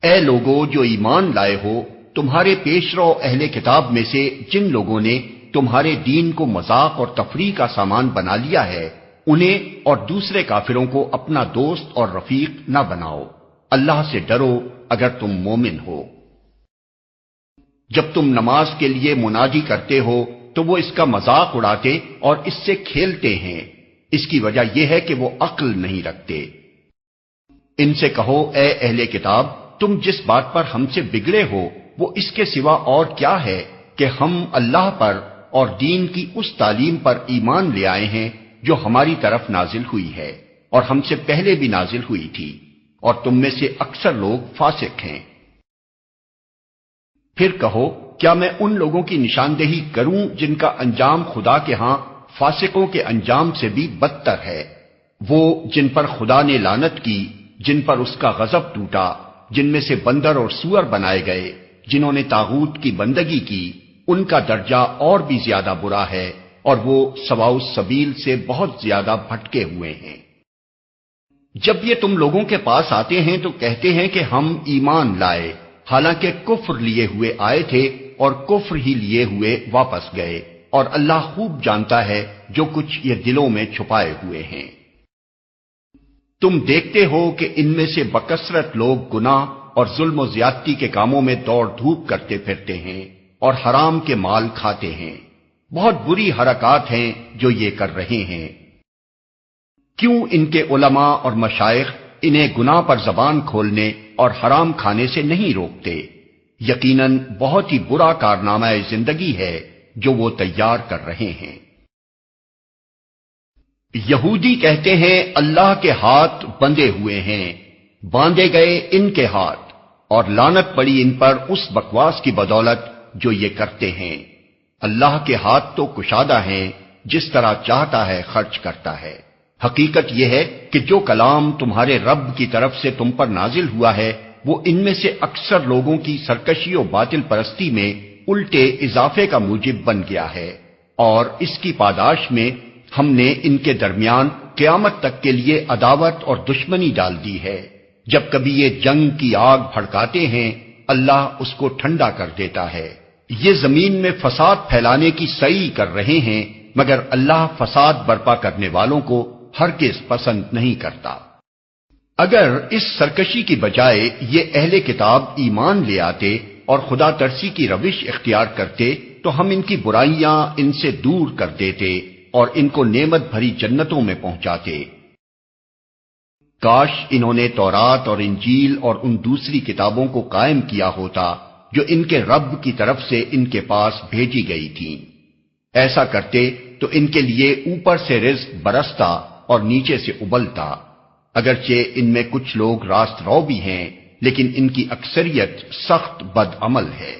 اے لوگو جو ایمان لائے ہو، تمہارے پیشرو اہل کتاب میں سے جن لوگوں نے تمہارے دین کو مذاق اور تفریح کا سامان بنا لیا ہے، انہیں اور دوسرے کافروں کو اپنا دوست اور رفیق نہ بناؤ۔ اللہ سے ڈرو اگر تم مومن ہو۔ جب تم نماز کے لیے منادی کرتے ہو تو وہ اس کا مذاق اڑاتے اور اس سے کھیلتے ہیں، اس کی وجہ یہ ہے کہ وہ عقل نہیں رکھتے۔ ان سے کہو اے اہل کتاب، تم جس بات پر ہم سے بگڑے ہو وہ اس کے سوا اور کیا ہے کہ ہم اللہ پر اور دین کی اس تعلیم پر ایمان لے آئے ہیں جو ہماری طرف نازل ہوئی ہے اور ہم سے پہلے بھی نازل ہوئی تھی، اور تم میں سے اکثر لوگ فاسق ہیں۔ پھر کہو کیا میں ان لوگوں کی نشاندہی کروں جن کا انجام خدا کے ہاں فاسقوں کے انجام سے بھی بدتر ہے؟ وہ جن پر خدا نے لعنت کی، جن پر اس کا غضب ٹوٹا، جن میں سے بندر اور سور بنائے گئے، جنہوں نے طاغوت کی بندگی کی، ان کا درجہ اور بھی زیادہ برا ہے، اور وہ سواء السبیل سے بہت زیادہ بھٹکے ہوئے ہیں۔ جب یہ تم لوگوں کے پاس آتے ہیں تو کہتے ہیں کہ ہم ایمان لائے، حالانکہ کفر لیے ہوئے آئے تھے اور کفر ہی لیے ہوئے واپس گئے، اور اللہ خوب جانتا ہے جو کچھ یہ دلوں میں چھپائے ہوئے ہیں۔ تم دیکھتے ہو کہ ان میں سے بکثرت لوگ گناہ اور ظلم و زیادتی کے کاموں میں دوڑ دھوپ کرتے پھرتے ہیں اور حرام کے مال کھاتے ہیں۔ بہت بری حرکات ہیں جو یہ کر رہے ہیں۔ کیوں ان کے علماء اور مشائخ انہیں گناہ پر زبان کھولنے اور حرام کھانے سے نہیں روکتے؟ یقیناً بہت ہی برا کارنامہ زندگی ہے جو وہ تیار کر رہے ہیں۔ یہودی کہتے ہیں اللہ کے ہاتھ بندھے ہوئے ہیں، باندھے گئے ان کے ہاتھ، اور لعنت پڑی ان پر اس بکواس کی بدولت جو یہ کرتے ہیں۔ اللہ کے ہاتھ تو کشادہ ہیں، جس طرح چاہتا ہے خرچ کرتا ہے۔ حقیقت یہ ہے کہ جو کلام تمہارے رب کی طرف سے تم پر نازل ہوا ہے وہ ان میں سے اکثر لوگوں کی سرکشی و باطل پرستی میں الٹے اضافے کا موجب بن گیا ہے، اور اس کی پاداش میں ہم نے ان کے درمیان قیامت تک کے لیے عداوت اور دشمنی ڈال دی ہے۔ جب کبھی یہ جنگ کی آگ بھڑکاتے ہیں اللہ اس کو ٹھنڈا کر دیتا ہے۔ یہ زمین میں فساد پھیلانے کی سعی کر رہے ہیں، مگر اللہ فساد برپا کرنے والوں کو ہرگز پسند نہیں کرتا۔ اگر اس سرکشی کی بجائے یہ اہل کتاب ایمان لے آتے اور خدا ترسی کی روش اختیار کرتے تو ہم ان کی برائیاں ان سے دور کر دیتے اور ان کو نعمت بھری جنتوں میں پہنچاتے۔ کاش انہوں نے تورات اور انجیل اور ان دوسری کتابوں کو قائم کیا ہوتا جو ان کے رب کی طرف سے ان کے پاس بھیجی گئی تھیں۔ ایسا کرتے تو ان کے لیے اوپر سے رزق برستا اور نیچے سے ابلتا۔ اگرچہ ان میں کچھ لوگ راست رو بھی ہیں، لیکن ان کی اکثریت سخت بد عمل ہے۔